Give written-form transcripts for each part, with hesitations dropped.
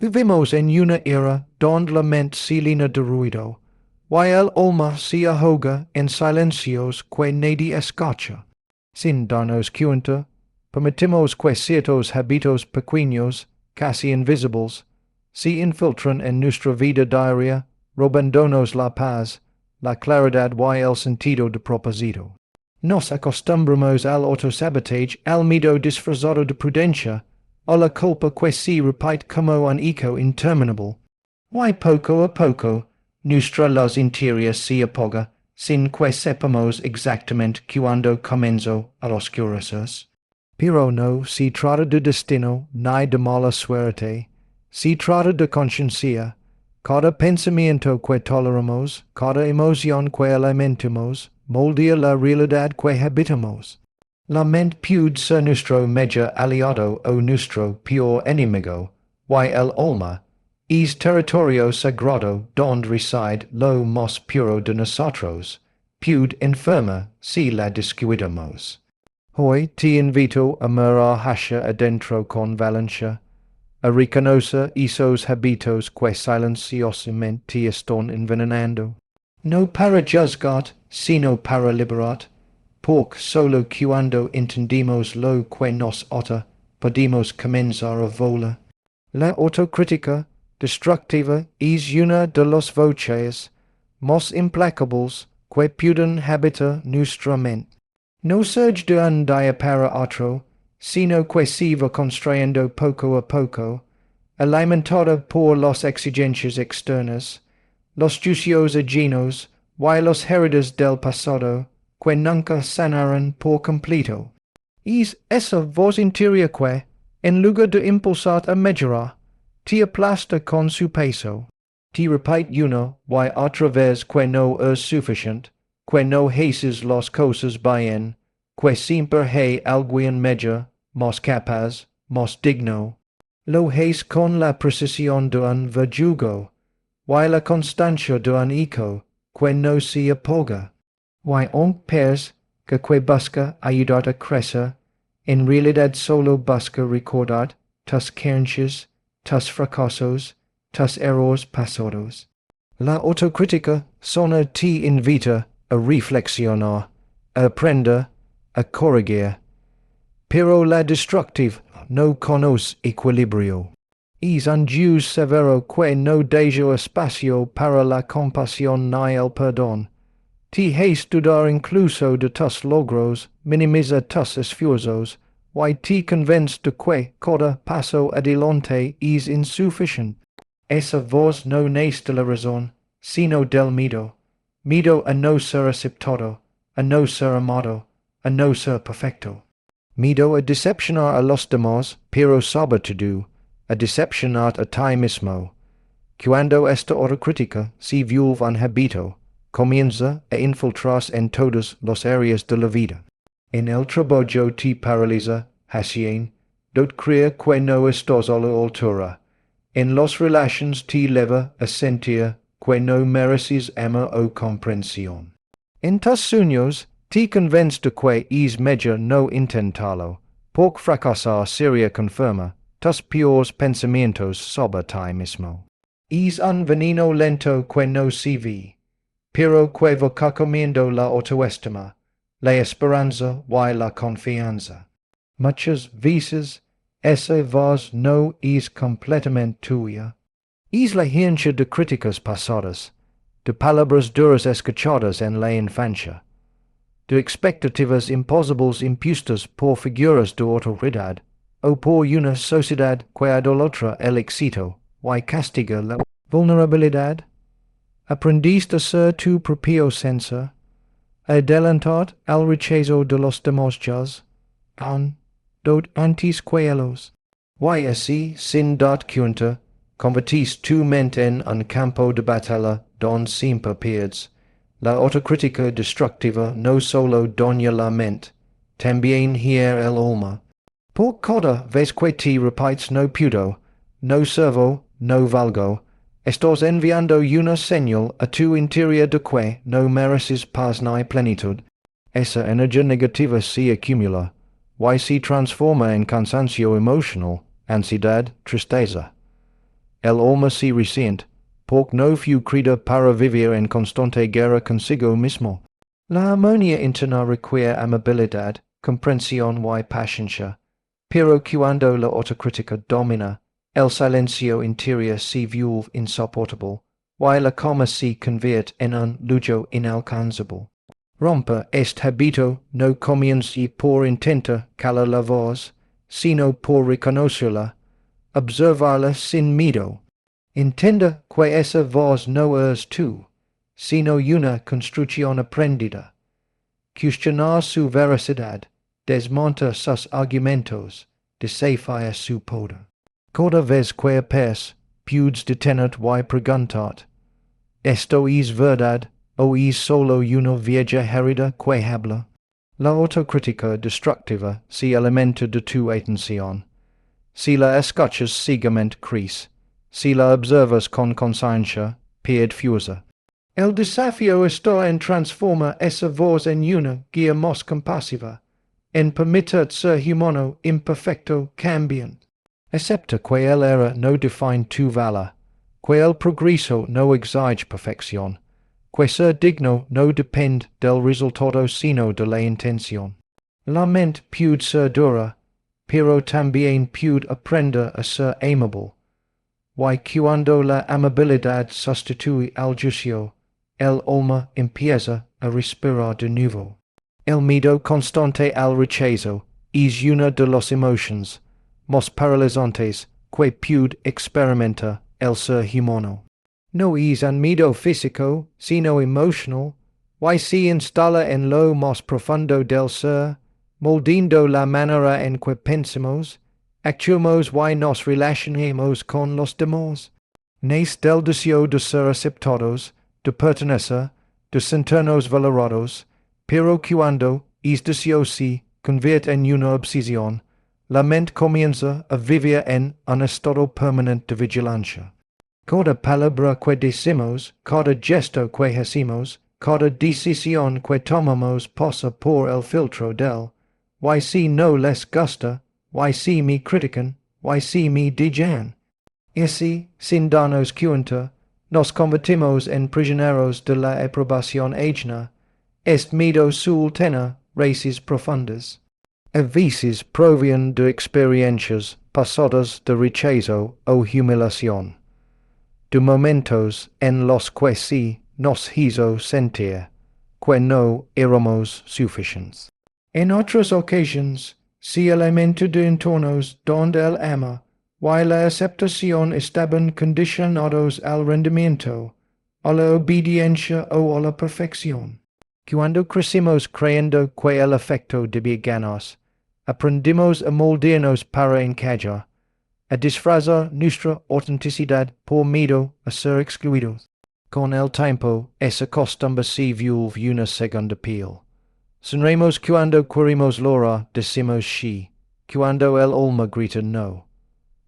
Vivimos en una era donde la mente se llena de ruido, y el alma se ahoga en silencios que nadie escucha. Sin darnos cuenta, permitimos que ciertos hábitos pequeños, casi invisibles, se infiltran en nuestra vida diaria, robándonos la paz, la claridad y el sentido de propósito. Nos acostumbramos al autosabotaje, al miedo disfrazado de prudencia, a la culpa que se repite como un eco interminable. Y poco a poco, nuestra luz interior se apaga, sin que sepamos exactamente cuándo comenzó a oscurecerse. Pero no se trata de destino ni de mala suerte, se trata de conciencia. Cada pensamiento que toleramos, cada emoción que alimentamos, moldea la realidad que habitamos. La mente puede ser nuestro mejor aliado o nuestro peor enemigo, y el alma es territorio sagrado donde reside lo más puro de nosotros, puede enfermar si la descuidamos. Hoy te invito a mirar hacia adentro con valencia, a reconocer esos hábitos que silenciosamente te están envenenando. No para juzgar, sino para liberar, porque solo cuando entendemos lo que nos ata, podemos comenzar a volar. La autocrítica destructiva es una de las voces más implacables que pueden habitar nuestra mente. No surge de un día para otro, sino que se va construyendo poco a poco, alimentada por las exigencias externas, los juicios ajenos y las heridas del pasado, que nunca sanaron por completo. Es esa voz interior que, en lugar de impulsar a mejorar, te aplasta con su peso. Te repite una y otra vez que no es suficiente, que no haces las cosas bien, que siempre hay alguien mejor, más capaz, más digno. Lo haces con la precisión de un verdugo, y la constancia de un eco que no se apaga. Y aunque piensas que busca ayudarte a crecer, en realidad solo busca recordar tus carencias, tus fracasos, tus errores pasados. La autocrítica solo te invita a reflexionar, a aprender, a corregir. Pero la destructiva no conoce equilibrio. Es un juez severo que no deja espacio para la compasión ni el perdón. Te hace dudar incluso de tus logros, minimiza tus esfuerzos, y te convence de que cada paso adelante es insuficiente. Esa voz no nace de la razón, sino del miedo. Miedo a no ser aceptado, a no ser amado, a no ser perfecto. Miedo a decepcionar a los demás, pero sobre todo, a decepcionar a ti mismo. Cuando esta autocrítica se vuelve un hábito, comienza a infiltrarse en todas las áreas de la vida. En el trabajo te paraliza, haciendo creer que no estás a la altura. En las relaciones te lleva a sentir que no mereces amor o comprensión. En tus sueños te convence de que es mejor no intentarlo, porque fracasar sería confirmar tus peores pensamientos sobre ti mismo. Es un veneno lento que no se ve, pero que va comiendo la autoestima, la esperanza y la confianza. Muchas veces, esa voz no es completamente tuya. Es la herencia de críticas pasadas, de palabras duras escuchadas en la infancia, de expectativas imposibles impuestas por figuras de autoridad, o por una sociedad que idolatra el éxito y castiga la vulnerabilidad. Aprendiste a ser tu propio censor, a adelantar al rechazo de los demás antes que ellos. Y así, sin dar cuenta, convertís tu mente en un campo de batalla donde siempre pierdes. La autocrítica destructiva no solo daña la mente, también hiere el alma. Por cada vez que te repites no puedo, no sirvo, no valgo, estás enviando una señal a tu interior de que no mereces paz ni plenitud. Esa energía negativa se acumula, y se transforma en cansancio emocional, ansiedad, tristeza. el alma si reciente, porque no fu crida para vivir en constante guerra consigo mismo. La armonía interna requiere amabilidad, comprensión y paciencia, pero cuando la autocrítica domina, el silencio interior se vuelve insoportable, y la calma se convierte en un lujo inalcanzable. Romper este hábito no comienza por intentar calar la voz, sino por reconocerla, observarla sin miedo. Entenda que esa voz no es tú, sino una construcción aprendida. Cuestionar su veracidad, desmonta sus argumentos, desafía su poder. Cada vez que apes, puedes detenerte y preguntarte, ¿esto es verdad o es solo una vieja herida que habla? La autocrítica destructiva se alimenta de tu atención. Si la escuchas ciegamente crece, si la observas con conciencia, pierde fuerza. El desafío está en transformar esa voz en una guía más compasiva, en permitir ser humano imperfecto cambiante. Acepta que el error no define tu valor, que el progreso no exige perfección, que ser digno no depende del resultado sino de la intención. La mente puede ser dura, pero también puede aprender a ser amable. Y cuando la amabilidad sustituye al juicio, el alma empieza a respirar de nuevo. El miedo constante al rechazo es una de las emociones más paralizantes que puede experimentar el ser humano. No es un miedo físico, sino emocional, y se instala en lo más profundo del ser, moldeando la manera en que pensamos, actuamos y nos relacionamos con los demás. Nace del deseo de ser aceptados, de pertenecer, de sentirnos valorados, pero cuando es deseo se convierte en una obsesión, la mente comienza a vivir en un estado permanente de vigilancia. Cada palabra que decimos, cada gesto que hacemos, cada decisión que tomamos pasa por el filtro del y si no les gusta, y si me critican, y si me digan. Y si, sin darnos cuenta, nos convertimos en prisioneros de la aprobación ajena, este miedo suele tener raíces profundas. A veces provienen de experiencias pasadas de rechazo o humillación, de momentos en los que sí nos hizo sentir que no éramos suficientes. En otras ocasiones, se alimenta de entornos donde el amor y la aceptación estaban condicionados al rendimiento, a la obediencia o a la perfección. Cuando crecimos creyendo que el afecto debía ganarse, aprendimos a moldearnos para encajar, a disfrazar nuestra autenticidad por miedo a ser excluidos. Con el tiempo, esa costumbre se vuelve una segunda piel. Sonreímos cuando queremos lograr, decimos sí, cuando el alma grita no.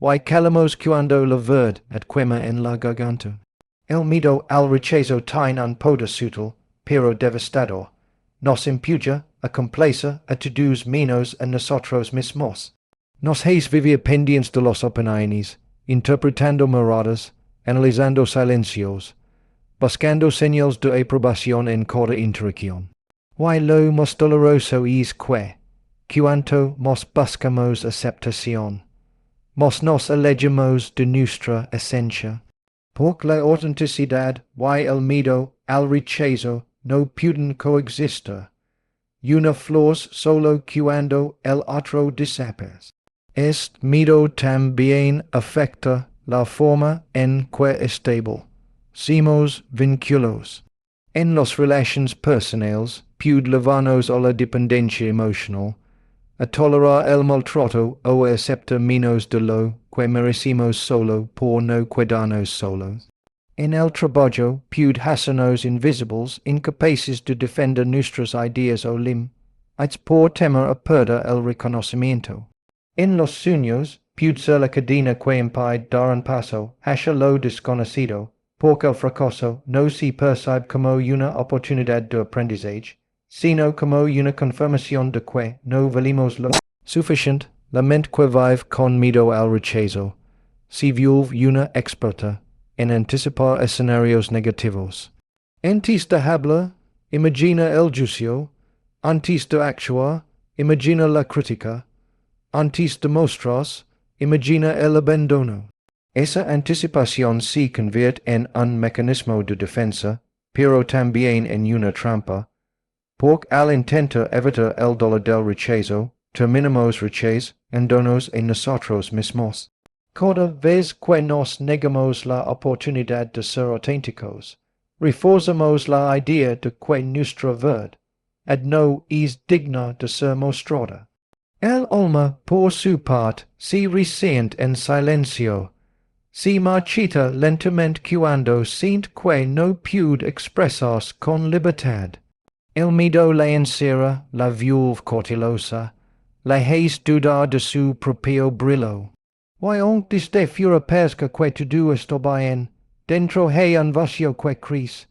Y calamos cuando la verdad quema en la garganta. El miedo al rechazo tiene un poder sutil, pero devastador. Nos empuja a complacer a todos menos a nosotros mismos. Nos hace vivir pendientes de las opiniones, interpretando miradas, analizando silencios, buscando señales de aprobación en cada interacción. Y lo más doloroso es que, cuanto más buscamos aceptación, más nos alejamos de nuestra esencia. Porque la autenticidad y el miedo al rechazo no pueden coexistir. Una flor solo cuando el otro desaparece. Este miedo también afecta la forma en que establecemos vínculos. En las relaciones personales, puede llevarnos a la dependencia emocional, a tolerar el maltrato o a aceptar menos de lo que merecemos solo por no cuidarnos solos. En el trabajo, puede hacernos invisibles, incapaces de defender nuestras ideas o límites por temer a perder el reconocimiento. En los sueños, puede ser la cadena que impide dar un paso hacia lo desconocido, porque el fracaso no se percibe como una oportunidad de aprendizaje, sino como una confirmación de que no valemos lo suficiente. La mente que vive con miedo al rechazo si vuelve una experta en anticipar escenarios negativos. Antes de hablar, imagina el juicio. Antes de actuar, imagina la crítica. Antes de mostrarse, imagina el abandono. Esa anticipación se convierte en un mecanismo de defensa, pero también en una trampa, porque al intentar evitar el dolor del rechazo, terminamos rechazándonos en nosotros mismos. Cada vez que nos negamos la oportunidad de ser auténticos, reforzamos la idea de que nuestra verdad no es digna de ser mostrada. El alma, por su parte, se resiente en silencio. Se marchita lentamente cuando siente que no puede expresarse con libertad. El miedo la encierra, la vuelve cautelosa, la hace dudar de su propio brillo. Y aunque desde fuera parezca que todo está bien, dentro hay un vacío que crece.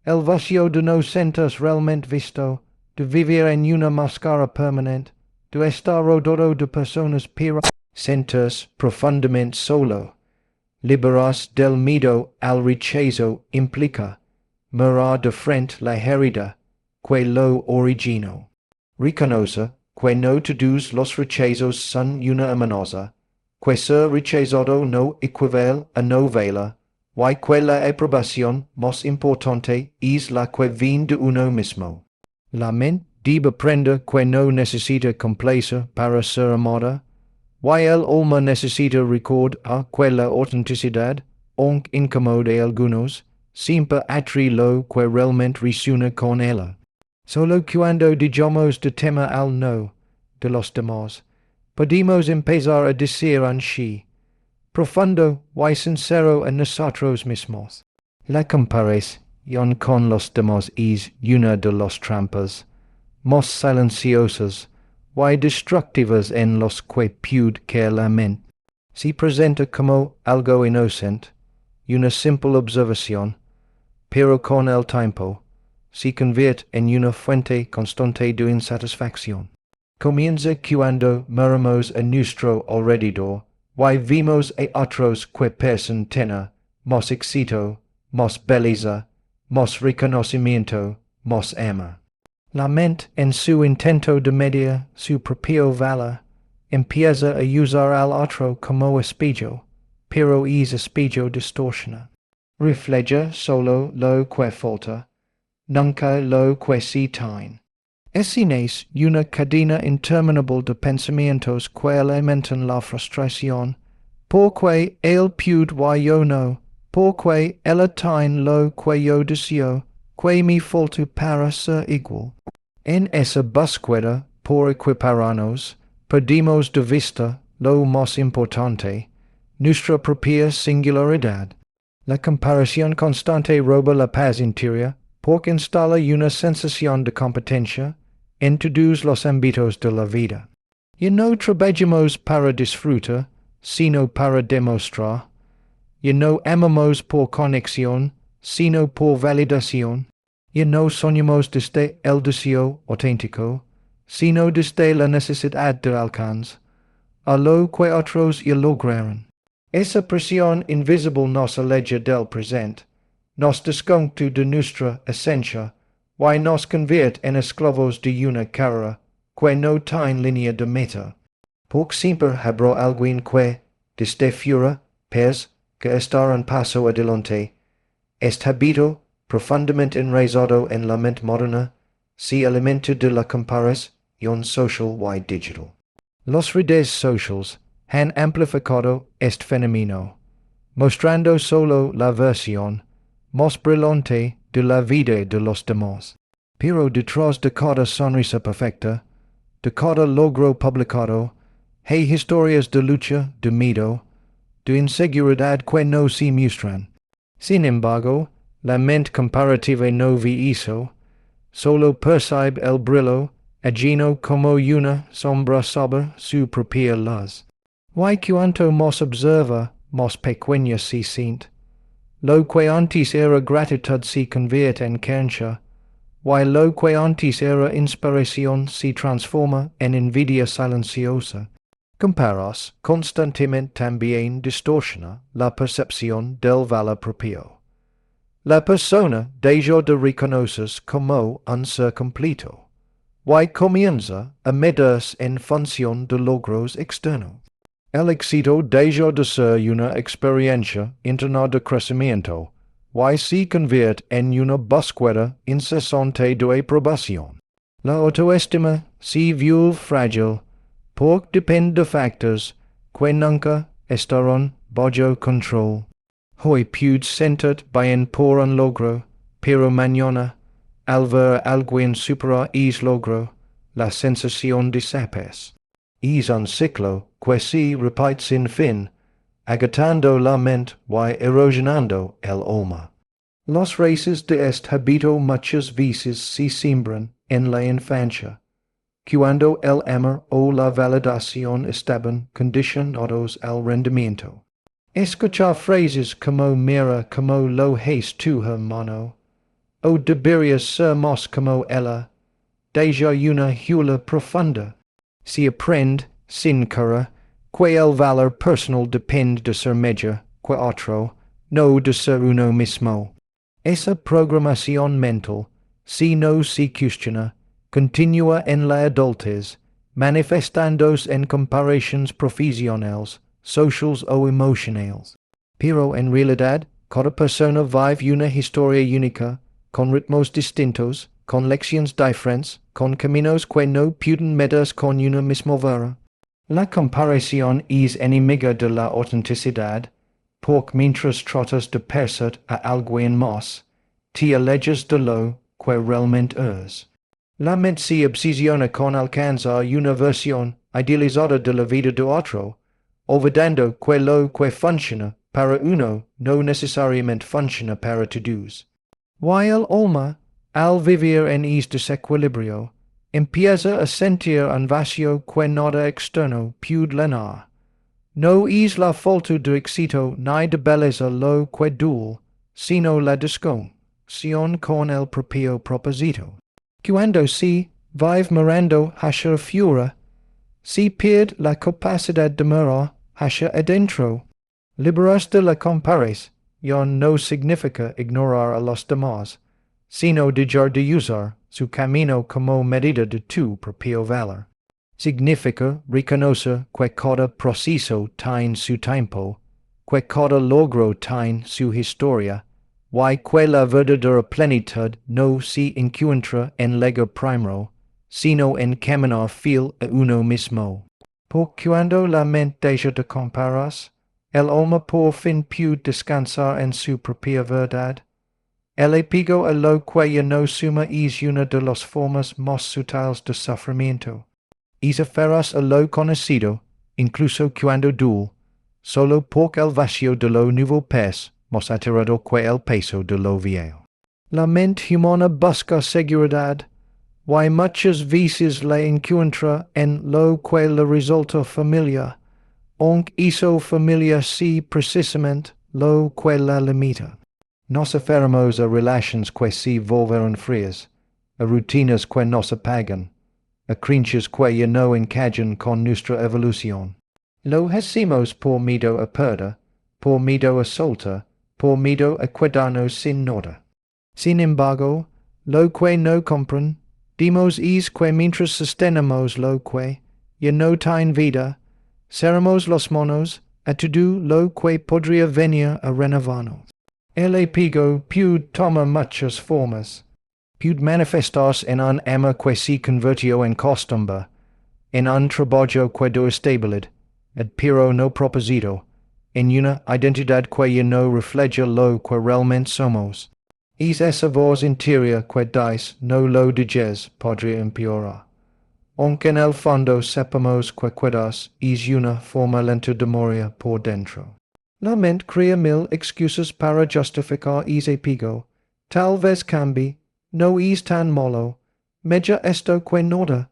El vacío de no sentirse realmente visto, de vivir en una máscara permanente, de estar rodeado de personas pero sentirse profundamente solo. Liberarse del miedo al rechazo implica mirar de frente la herida que lo originó. Reconocer que no todos los rechazos son una amenaza, que ser rechazado no equivale a no valer, y que la aprobación más importante es la que viene de uno mismo. La mente debe aprender que no necesita complacer para ser amada, y el alma necesita recordar que la autenticidad, aunque incomode a algunos, siempre atrae lo que realmente resuena con ella. Solo cuando digamos de tema al no de los demás, podemos empezar a decir en sí, profundo y sincero en nosotros mismos. La comparación con los demás es una de las trampas más silenciosas y destructivas en los que puede caer la mente. Se presenta como algo inocente, una simple observación, pero con el tiempo se convierte en una fuente constante de insatisfacción. Comienza cuando miramos a nuestro alrededor y vemos a otros que parecen tener más éxito, más belleza, más reconocimiento, más amor. La mente, en su intento de medir su propio valor, empieza a usar al otro como espejo, pero es espejo distorsiona. Refleja solo lo que falta, nunca lo que se tiene. Es una cadena interminable de pensamientos que alimentan la frustración, porque él puede y yo no, porque ella tiene lo que yo deseo, que me falta para ser igual. En esa búsqueda por equipararnos, perdimos de vista lo más importante, nuestra propia singularidad. La comparación constante roba la paz interior, porque instala una sensación de competencia en todos los ámbitos de la vida. Y no trabajamos para disfrutar, sino para demostrar. Y no amamos por conexión, sino por validación. Y no soñamos desde el deseo auténtico, sino desde la necesidad de alcance, a lo que otros ya lograron. Esa presión invisible nos aleja del presente, nos desconecta de nuestra esencia, y nos convierte en esclavos de una carrera que no tiene línea de meta. Porque siempre habrá alguien que, desde fuera, piensa que estar un paso adelante. Este hábito, profundamente enraizado en la mente moderna, se alimenta de la comparación social y digital. Los redes sociales han amplificado este fenómeno, mostrando solo la versión más brillante de la vida de los demás. Pero detrás de cada sonrisa perfecta, de cada logro publicado, hay historias de lucha, de miedo, de inseguridad que no se muestran. Sin embargo, la mente comparativa no ve eso, solo percibe el brillo, ajeno como una sombra sobre su propia luz. Y cuanto más observa, más pequeña se siente. Lo que antes era gratitud se convierte en cancha, y lo que antes era inspiración se transforma en envidia silenciosa. Comparas constantemente también distorsiona la percepción del valor propio. La persona deja de reconocerse como un ser completo, y comienza a medirse en función de logros externos. El éxito deja de ser una experiencia interna de crecimiento, y se convierte en una búsqueda incesante de aprobación. La autoestima se vuelve frágil porque depende de factores que nunca estarán bajo control. Hoy puede sentir bien por un logro, pero mañana, al ver a alguien superar ese logro, la sensación desaparece. Es un ciclo que se repite sin fin, agotando la mente y erosionando el alma. Las raíces de este hábito muchas veces se siembran en la infancia, cuando el amor o la validación estaban condicionados al rendimiento. Escuchar frases como mira como lo haces tu hermano, o deberías ser más como ella, deja una huella profunda. Se aprende, sin querer, que el valor personal depende de ser mejor que otro, no de ser uno mismo. Esa programación mental, si no se cuestiona, continúa en la adultez, manifestándose en comparaciones profesionales, sociales o emocionales. Pero en realidad, cada persona vive una historia única, con ritmos distintos, con lecciones diferentes, con caminos que no pueden medirse con una misma vara. La comparación es enemiga de la autenticidad, porque mientras tratas de parecer a alguien más, te alejas de lo que realmente es. La mente se obsesiona con alcanzar una versión idealizada de la vida de otro, olvidando que lo que funciona para uno no necesariamente funciona para todos. Y el alma, al vivir en este desequilibrio, empieza a sentir un vacío que nada externo puede llenar. No es la falta de éxito ni de belleza lo que duele, sino la desconexión con el propio propósito. Cuando se vive mirando hacia afuera, se pierde la capacidad de mirar hacia adentro. Liberarse de la comparación no significa ignorar a los demás, sino dejar de usar su camino como medida de tu propio valor. Significa reconocer que cada proceso tiene su tiempo, que cada logro tiene su historia, y que la verdadera plenitud no se encuentra en llegar primero, sino en caminar fiel a uno mismo. Porque cuando la mente deja de compararse, el alma por fin puede descansar en su propia verdad. El apego a lo que ya no suma es una de las formas más sutiles de sufrimiento. Es aferrarse a lo conocido, incluso cuando duele, solo porque el vacío de lo nuevo pesa más aterrador que el peso de lo viejo. La mente humana busca seguridad, y muchas veces la encuentra en lo que le resulta familiar, aunque eso familiar sea precisamente lo que la limita. Nos aferramos a relaciones que se volvieron frías, a rutinas que nos apagan, a creencias que ya no encajan con nuestra evolución. Lo hacemos por miedo a perder, por miedo a soltar, por miedo a quedarnos sin nada. Sin embargo, lo que no comprendemos es que mientras sostenemos lo que ya no tiene vida, seremos los monos a todo lo que podría venir a renovarnos. El apego puede tomar muchas formas. Puede manifestarse en un amor que se convirtió en costumbre, en un trabajo que da estabilidad, pero no propósito, en una identidad que ya no refleja lo que realmente somos. Es esa voz interior que dice no lo dejes podría empeorar. Aunque en el fondo sepamos que quedarse es una forma lenta de morir por dentro. La mente crea mil excusas para justificar ese apego. Tal vez cambie, no es tan malo, mejor esto que nada.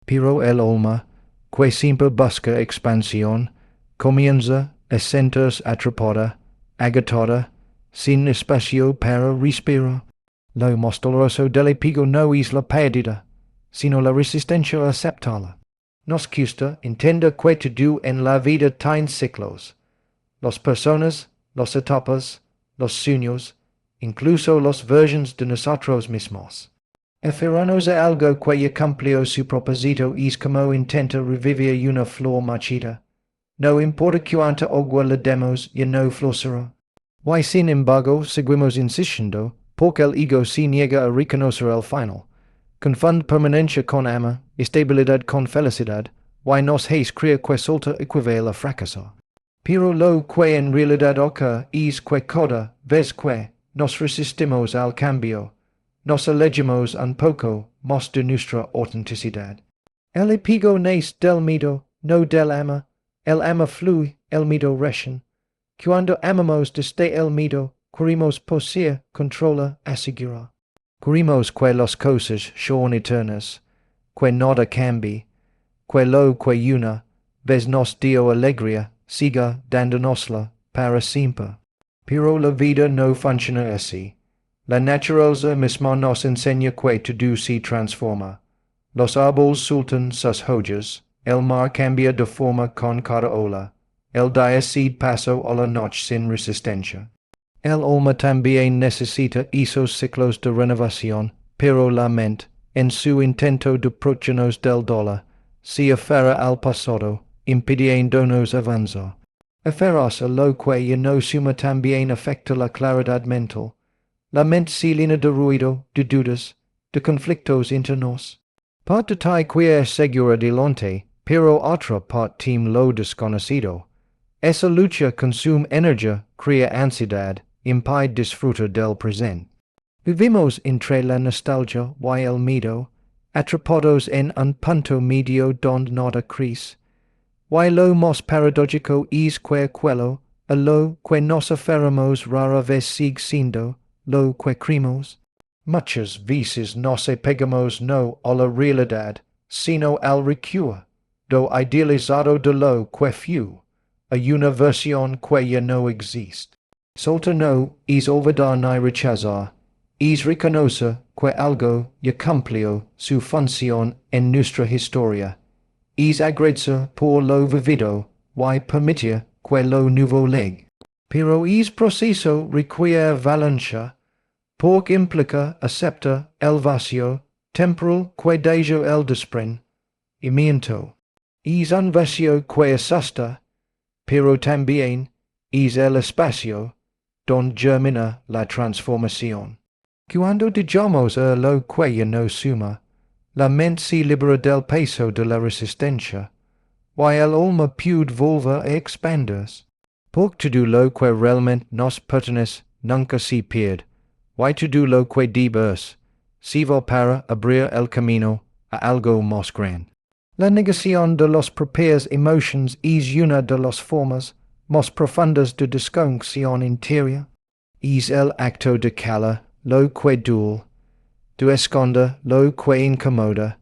Pero el alma, que siempre busca expansión, comienza a sentirse atrapada, agotada, sin espacio para respirar. Lo más doloroso del apego no es la pérdida, sino la resistencia a aceptarla. nos gusta entender que todo en la vida tiene ciclos. Las personas, las etapas, los sueños, incluso las versiones de nosotros mismos. Aferrarnos a algo que ya cumplió su propósito es como intenta revivir una flor marchita. No importa cuánta agua le demos, ya no florecerá. Y sin embargo, seguimos insistiendo, porque el ego se niega a reconocer el final. Confunde permanencia con ama, estabilidad con felicidad, y nos hace creer que solta equivale a fracasar. Pero lo que en realidad ocurre es que cada vez que nos resistimos al cambio, nos alejamos un poco más de nuestra autenticidad. El apego nace del miedo, no del ama. El ama fluye, el miedo recién. Cuando amamos desde el miedo, queremos poseer, controlar, asegurar. Queremos que las cosas sean eternas, que nada cambie, que lo que una vez nos dio alegría siga dándonosla para siempre. Pero la vida no funciona así. La naturaleza misma nos enseña que todo se transforma. Los árboles sueltan sus hojas, el mar cambia de forma con cada ola, el día cede paso a la noche sin resistencia. El alma también necesita esos ciclos de renovación, pero la mente, en su intento de protegernos del dolor, se aferra al pasado, impidiéndonos avanzar. Aferrarse a lo que ya no suma también afecta la claridad mental. La mente se llena de ruido, de dudas, de conflictos internos. Parte que es segura delante, pero otra parte teme lo desconocido. Esa lucha consume energía, crea ansiedad, impide disfrutar del presente. Vivimos entre la nostalgia y el miedo, atrapados en un punto medio donde nada crece. Y lo más paradójico es que aquello a lo que nos aferramos rara vez sigue siendo lo que creemos. Muchas veces nos apegamos no a la realidad, sino al recuerdo idealizado de lo que fue, a una versión que ya no existe. Soltar no es olvidar ni rechazar, es reconocer que algo ya cumplió su función en nuestra historia, es agradecer por lo vivido y permitir que lo nuevo llegue. Pero es proceso requiere valencia, porque implica aceptar el vacío temporal que deja el desprendimiento. Es un vacío que asusta, pero también es el espacio donde germina la transformación. Cuando dejamos a lo que ya no suma, la mente se libera del peso de la resistencia, y el alma puede volver a expandirse. Porque todo lo que realmente nos pertenece nunca se pierde, y todo lo que debe se va para abrir el camino a algo más grande. La negación de las propias emociones es una de las formas más profundas de desconexión interior. Es el acto de calar lo que duele, de esconder lo que incomoda,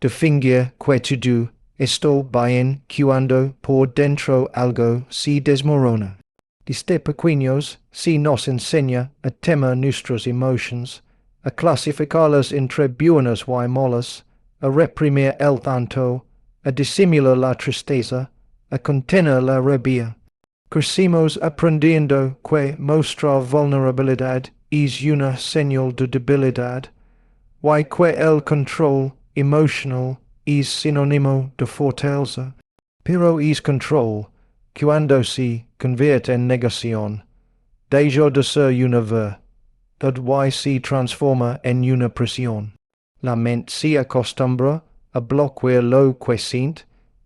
de fingir que todo está bien cuando por dentro algo se desmorona. Desde pequeños se nos enseña a temer nuestras emociones, a clasificarlas entre buenas y malas, a reprimir el llanto, a disimular la tristeza, a contener la rabia. Crecimos aprendiendo que mostrar vulnerabilidad es una señal de debilidad, y que el control emocional es sinónimo de fortaleza. Pero es control, cuando se convierte en negación, deja de ser una verdad y se transforma en una presión. La mente se acostumbra a bloquear lo que siente,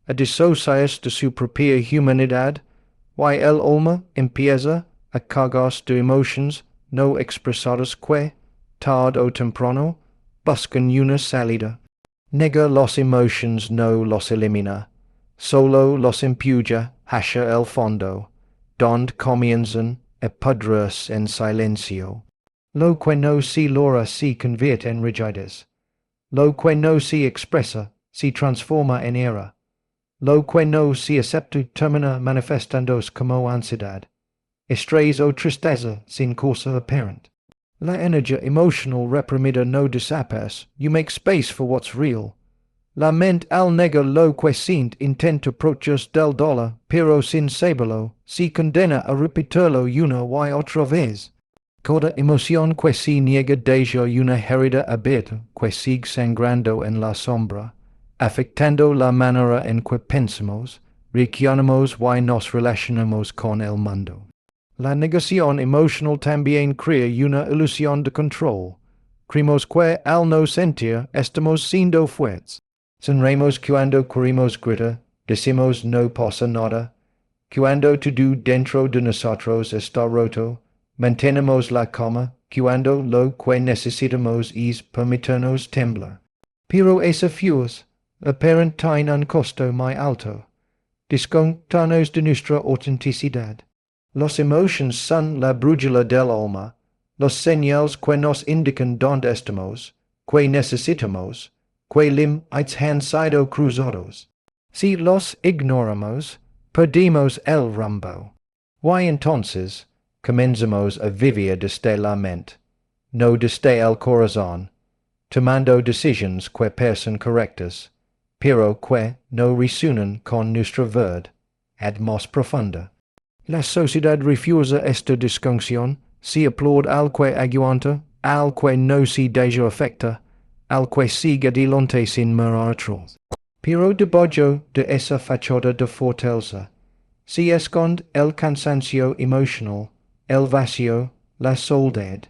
a disociarse de su propia humanidad, y el alma empieza a cargarse de emociones no expresadas que, tarde o temprano, buscan una salida. Nega las emociones no los elimina, solo los empuja hacia el fondo, donde comienzan a pudrirse en silencio. Lo que no se logra se convierte en rigidez. Lo que no se expresa se transforma en ira. Lo que no se acepta termina manifestándose como ansiedad, estrés o tristeza sin causa aparente. La energía emocional reprimida no desaparece. You make space for what's real. La mente al nego lo que sint intento propios del dolor, pero sin saberlo, si condena a repetirlo una y otra vez. Cada emoción que si niega deja una herida abierta que sigue sangrando en la sombra, afectando la manera en que pensamos, reaccionamos y nos relacionamos con el mundo. La negación emocional también crea una ilusión de control. Creemos que al no sentir estamos siendo fuertes. Sonreímos cuando queremos gritar, decimos no pasa nada. Cuando todo dentro de nosotros está roto, mantenemos la calma, cuando lo que necesitamos es permitirnos temblar. Pero esa fuerza aparente tiene un costo muy alto. Desconectarnos de nuestra autenticidad. Las emociones son la brújula del alma, los señales que nos indican dónde estamos, que necesitamos, que límites han sido cruzados. Si los ignoramos, perdimos el rumbo. Y entonces, comenzamos a vivir desde la mente, no desde el corazón, tomando decisiones que parecen correctas, pero que no resuenan con nuestra verdad, más profunda. La sociedad refusa esta distinción, se aplaude al que aguanta, al que no se deja afecta, al que sigue adelante sin mirar atrás. Pero debajo de esa fachada de fortaleza, se esconde el cansancio emocional, el vacío, la soledad.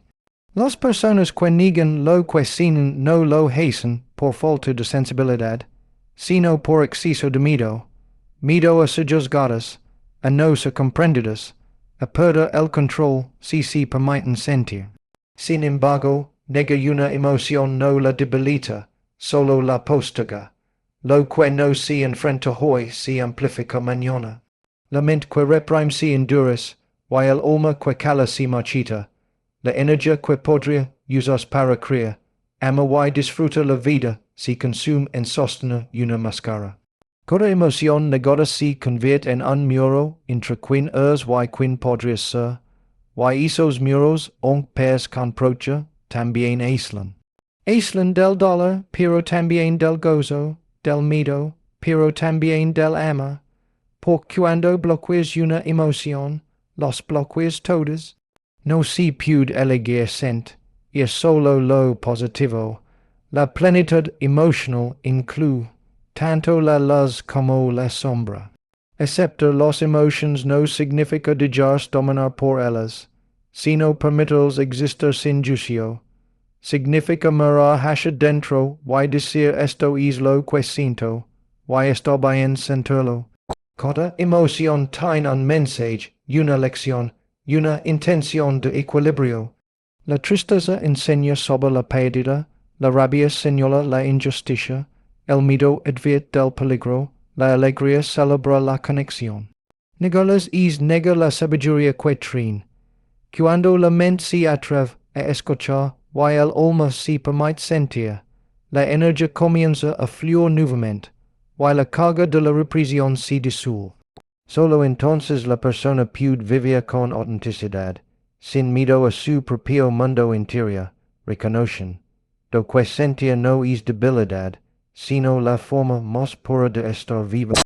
Las personas que niegan lo que sienten no lo hacen por falta de sensibilidad, sino por exceso de miedo, miedo a ser juzgadas, a no ser comprendidas, a perder el control si se permiten sentir. Sin embargo, negar una emoción no la debilita, solo la posterga. Lo que no se enfrenta hoy se amplifica mañana. La mente que reprime se endurece, y el alma que cala se marchita. La energía que podría usarse para crear, ama y disfruta la vida, se consume en sostener una máscara. Cada emoción negada se convierte en un muro entre quien es y quien podría ser, y esos muros, aunque pers con procha, también aíslan. Aíslan del dolor, pero también del gozo, del miedo, pero también del ama. Por cuando bloqueas una emoción, los bloqueas todas. No se puede elegir sent, y solo lo positivo. La plenitud emocional incluye tanto la luz como la sombra. Aceptar las emociones no significa dejarse dominar por ellas, sino permitirles existir sin juicio. Significa mirar hacia dentro y decir esto es lo que siento, y está bien sentirlo. Cada emoción tiene un mensaje, una lección, una intención de equilibrio. La tristeza enseña sobre la pérdida, la rabia señala la injusticia, el miedo advierte del peligro, la alegría celebra la conexión. Negarlas es negar la sabiduría que traen. Cuando la mente se atreve a escuchar y el alma se permite sentir, la energía comienza a fluir nuevamente, y la carga de la represión se disuelve. Solo entonces la persona puede vivir con autenticidad, sin miedo a su propio mundo interior, reconocen, do que sentir no es debilidad, sino la forma más pura de estar viva.